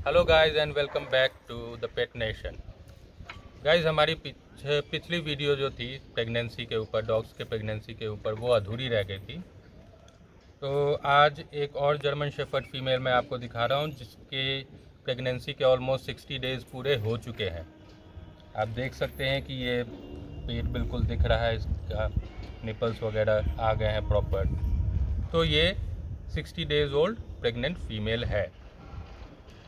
Hello guys and welcome back to the pet nation. Guys, हमारी पिछली video जो थी प्रेगनेंसी के ऊपर, डॉग्स के प्रेगनेंसी के ऊपर, वो अधूरी रह गई थी। तो आज एक और जर्मन शेफर्ड फीमेल मैं आपको दिखा रहा हूँ जिसके प्रेगनेंसी के ऑलमोस्ट 60 डेज़ पूरे हो चुके हैं। आप देख सकते हैं कि ये पेट बिल्कुल दिख रहा है, इसका निपल्स वगैरह आ गए हैं प्रॉपर। तो ये 60 डेज़ ओल्ड प्रेग्नेंट फीमेल है।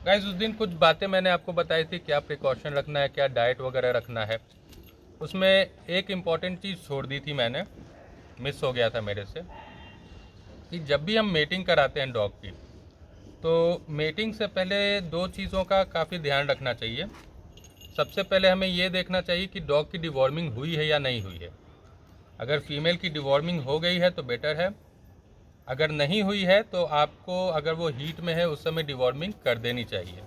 गाइस, उस दिन कुछ बातें मैंने आपको बताई थी, क्या प्रिकॉशन रखना है, क्या डाइट वगैरह रखना है। उसमें एक इम्पॉर्टेंट चीज़ छोड़ दी थी मैंने, मिस हो गया था मेरे से, कि जब भी हम मेटिंग कराते हैं डॉग की, तो मेटिंग से पहले दो चीज़ों का काफ़ी ध्यान रखना चाहिए। सबसे पहले हमें ये देखना चाहिए कि डॉग की डिवॉर्मिंग हुई है या नहीं हुई है। अगर फीमेल की डिवॉर्मिंग हो गई है तो बेटर है, अगर नहीं हुई है तो आपको, अगर वो हीट में है, उस समय डिवॉर्मिंग कर देनी चाहिए।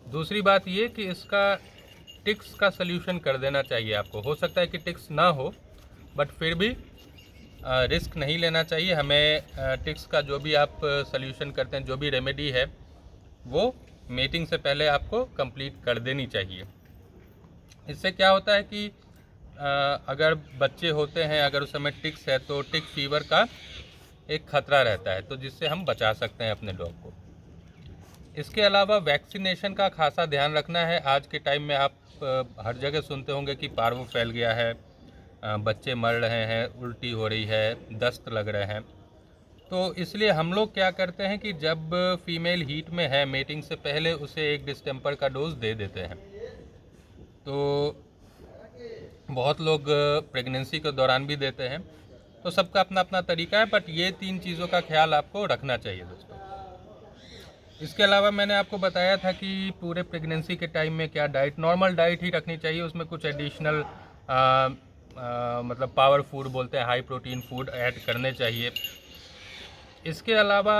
दूसरी बात ये कि इसका टिक्स का सल्यूशन कर देना चाहिए आपको। हो सकता है कि टिक्स ना हो, बट फिर भी रिस्क नहीं लेना चाहिए हमें। टिक्स का जो भी आप सल्यूशन करते हैं, जो भी रेमेडी है, वो मेटिंग से पहले आपको कंप्लीट कर देनी चाहिए। इससे क्या होता है कि अगर बच्चे होते हैं, अगर उस समय टिक्स है, तो टिक फीवर का एक खतरा रहता है, तो जिससे हम बचा सकते हैं अपने डॉग को। इसके अलावा वैक्सीनेशन का खासा ध्यान रखना है। आज के टाइम में आप हर जगह सुनते होंगे कि पार्वो फैल गया है, बच्चे मर रहे हैं, उल्टी हो रही है, दस्त लग रहे हैं। तो इसलिए हम लोग क्या करते हैं कि जब फीमेल हीट में है, मेटिंग से पहले उसे एक डिस्टेंपर का डोज दे देते हैं। तो बहुत लोग प्रेगनेंसी के दौरान भी देते हैं। तो सबका अपना अपना तरीका है, बट ये 3 चीज़ों का ख्याल आपको रखना चाहिए दोस्तों। इसके अलावा मैंने आपको बताया था कि पूरे प्रेगनेंसी के टाइम में क्या डाइट, नॉर्मल डाइट ही रखनी चाहिए। उसमें कुछ एडिशनल मतलब पावर फूड बोलते हैं, हाई प्रोटीन फूड ऐड करने चाहिए। इसके अलावा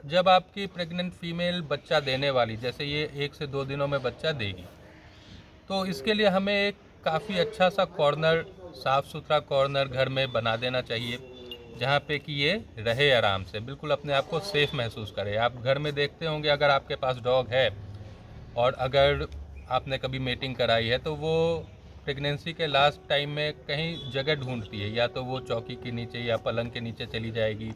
जब आपकी प्रेग्नेंट फीमेल बच्चा देने वाली, जैसे ये 1 से 2 दिनों में बच्चा देगी, तो इसके लिए हमें एक काफ़ी अच्छा सा कॉर्नर, साफ़ सुथरा कॉर्नर घर में बना देना चाहिए, जहाँ पे कि ये रहे आराम से, बिल्कुल अपने आप को सेफ़ महसूस करे। आप घर में देखते होंगे, अगर आपके पास डॉग है और अगर आपने कभी मेटिंग कराई है, तो वो प्रेगनेंसी के लास्ट टाइम में कहीं जगह ढूंढती है, या तो वो चौकी के नीचे या पलंग के नीचे चली जाएगी,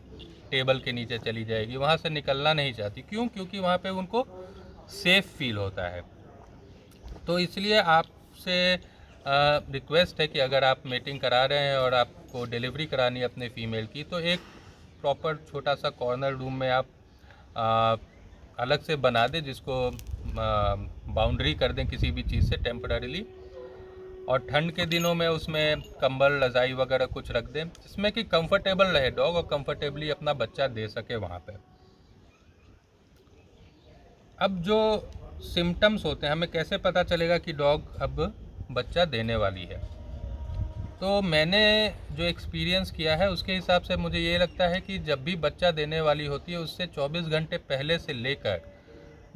टेबल के नीचे चली जाएगी, वहाँ से निकलना नहीं चाहती। क्यों? क्योंकि वहाँ पे उनको सेफ़ फील होता है। तो इसलिए आपसे रिक्वेस्ट है कि अगर आप मेटिंग करा रहे हैं और आपको डिलीवरी करानी है अपने फीमेल की, तो एक प्रॉपर छोटा सा कॉर्नर रूम में आप अलग से बना दें, जिसको बाउंड्री कर दें किसी भी चीज़ से टेम्पररीली। और ठंड के दिनों में उसमें कंबल, रज़ाई वगैरह कुछ रख दें, जिसमें कि कंफर्टेबल रहे डॉग और कंफर्टेबली अपना बच्चा दे सके वहाँ पे। अब जो सिम्टम्स होते हैं, हमें कैसे पता चलेगा कि डॉग अब बच्चा देने वाली है? तो मैंने जो एक्सपीरियंस किया है उसके हिसाब से मुझे ये लगता है कि जब भी बच्चा देने वाली होती है, उससे 24 घंटे पहले से लेकर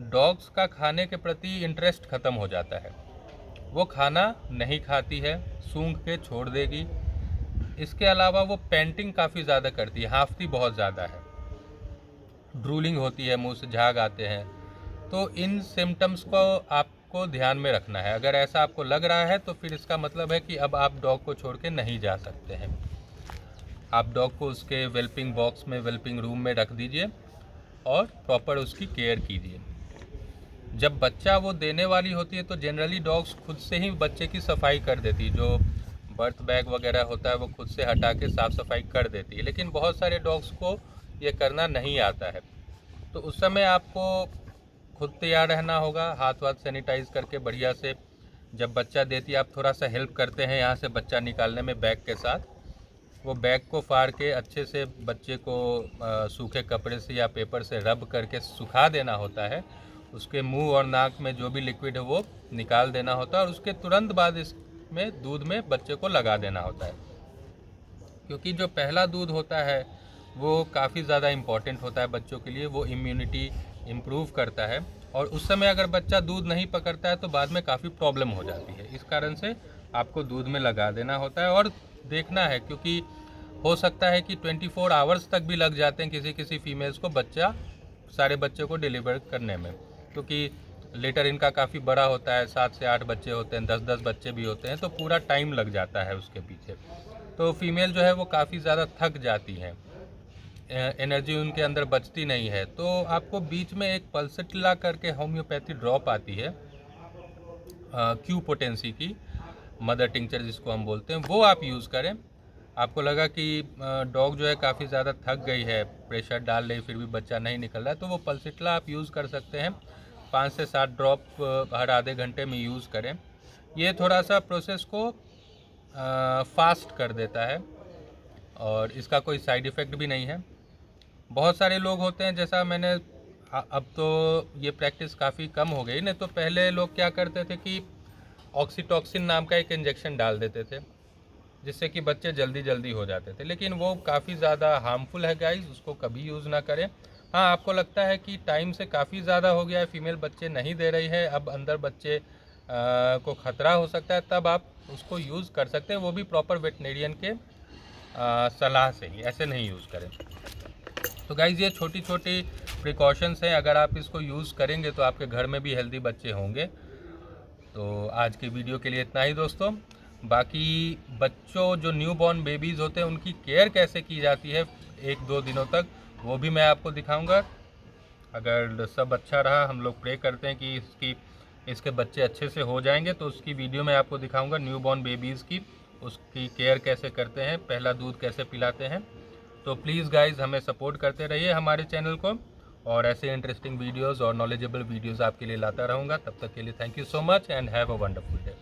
डॉग्स का खाने के प्रति इंटरेस्ट ख़त्म हो जाता है। वो खाना नहीं खाती है, सूंघ के छोड़ देगी। इसके अलावा वो पेंटिंग काफ़ी ज़्यादा करती है, हाँफती बहुत ज़्यादा है, ड्रूलिंग होती है, मुंह से झाग आते हैं। तो इन सिम्टम्स को आपको ध्यान में रखना है। अगर ऐसा आपको लग रहा है तो फिर इसका मतलब है कि अब आप डॉग को छोड़ के नहीं जा सकते हैं। आप डॉग को उसके वेल्पिंग बॉक्स में, वेल्पिंग रूम में रख दीजिए और प्रॉपर उसकी केयर कीजिए। जब बच्चा वो देने वाली होती है तो जनरली डॉग्स खुद से ही बच्चे की सफाई कर देती है, जो बर्थ बैग वगैरह होता है वो खुद से हटा के साफ़ सफाई कर देती है। लेकिन बहुत सारे डॉग्स को ये करना नहीं आता है, तो उस समय आपको खुद तैयार रहना होगा, हाथ वाथ सैनिटाइज करके बढ़िया से। जब बच्चा देती है, आप थोड़ा सा हेल्प करते हैं यहाँ से बच्चा निकालने में बैग के साथ, वो बैग को फाड़ के अच्छे से बच्चे को सूखे कपड़े से या पेपर से रब करके सुखा देना होता है। उसके मुंह और नाक में जो भी लिक्विड है वो निकाल देना होता है, और उसके तुरंत बाद इसमें दूध में बच्चे को लगा देना होता है। क्योंकि जो पहला दूध होता है वो काफ़ी ज़्यादा इम्पॉर्टेंट होता है बच्चों के लिए, वो इम्यूनिटी इम्प्रूव करता है, और उस समय अगर बच्चा दूध नहीं पकड़ता है तो बाद में काफ़ी प्रॉब्लम हो जाती है। इस कारण से आपको दूध में लगा देना होता है और देखना है, क्योंकि हो सकता है कि 24 आवर्स तक भी लग जाते हैं किसी किसी फीमेल्स को सारे बच्चे को डिलीवर करने में। क्योंकि लेटर इनका काफ़ी बड़ा होता है, 7 से 8 बच्चे होते हैं, 10-10 बच्चे भी होते हैं, तो पूरा टाइम लग जाता है उसके पीछे। तो फीमेल जो है वो काफ़ी ज़्यादा थक जाती हैं, एनर्जी उनके अंदर बचती नहीं है। तो आपको बीच में एक पल्सेटिला करके होम्योपैथी ड्रॉप आती है, क्यू पोटेंसी की, मदर टिंचर जिसको हम बोलते हैं, वो आप यूज़ करें। आपको लगा कि डॉग जो है काफ़ी ज़्यादा थक गई है, प्रेशर डाल रही फिर भी बच्चा नहीं निकल रहा है, तो वो पल्सेटिला आप यूज़ कर सकते हैं। 5 से 7 ड्रॉप हर आधे घंटे में यूज़ करें। ये थोड़ा सा प्रोसेस को फास्ट कर देता है और इसका कोई साइड इफ़ेक्ट भी नहीं है। बहुत सारे लोग होते हैं, जैसा मैंने अब तो ये प्रैक्टिस काफ़ी कम हो गई, नहीं तो पहले लोग क्या करते थे कि ऑक्सीटॉक्सिन नाम का एक इंजेक्शन डाल देते थे, जिससे कि बच्चे जल्दी जल्दी हो जाते थे, लेकिन वो काफ़ी ज़्यादा हार्मफुल है गाइस, उसको कभी यूज़ ना करें। हाँ, आपको लगता है कि टाइम से काफ़ी ज़्यादा हो गया है, फीमेल बच्चे नहीं दे रही है, अब अंदर बच्चे को ख़तरा हो सकता है, तब आप उसको यूज़ कर सकते हैं, वो भी प्रॉपर वेटनेरियन के सलाह से ही, ऐसे नहीं यूज़ करें। तो गाइज़, ये छोटी छोटी प्रिकॉशंस हैं, अगर आप इसको यूज़ करेंगे तो आपके घर में भी हेल्दी बच्चे होंगे। तो आज की वीडियो के लिए इतना ही दोस्तों। बाकी बच्चों जो न्यू बॉर्न बेबीज़ होते हैं उनकी केयर कैसे की जाती है 1-2 दिनों तक, वो भी मैं आपको दिखाऊंगा। अगर सब अच्छा रहा, हम लोग प्रे करते हैं कि इसके बच्चे अच्छे से हो जाएंगे, तो उसकी वीडियो मैं आपको दिखाऊंगा, न्यू बॉर्न बेबीज़ की, उसकी केयर कैसे करते हैं, पहला दूध कैसे पिलाते हैं। तो प्लीज़ गाइज़, हमें सपोर्ट करते रहिए हमारे चैनल को, और ऐसे इंटरेस्टिंग वीडियोस और नॉलेजेबल वीडियोस आपके लिए लाता रहूँगा। तब तक के लिए thank you so much and have a wonderful day.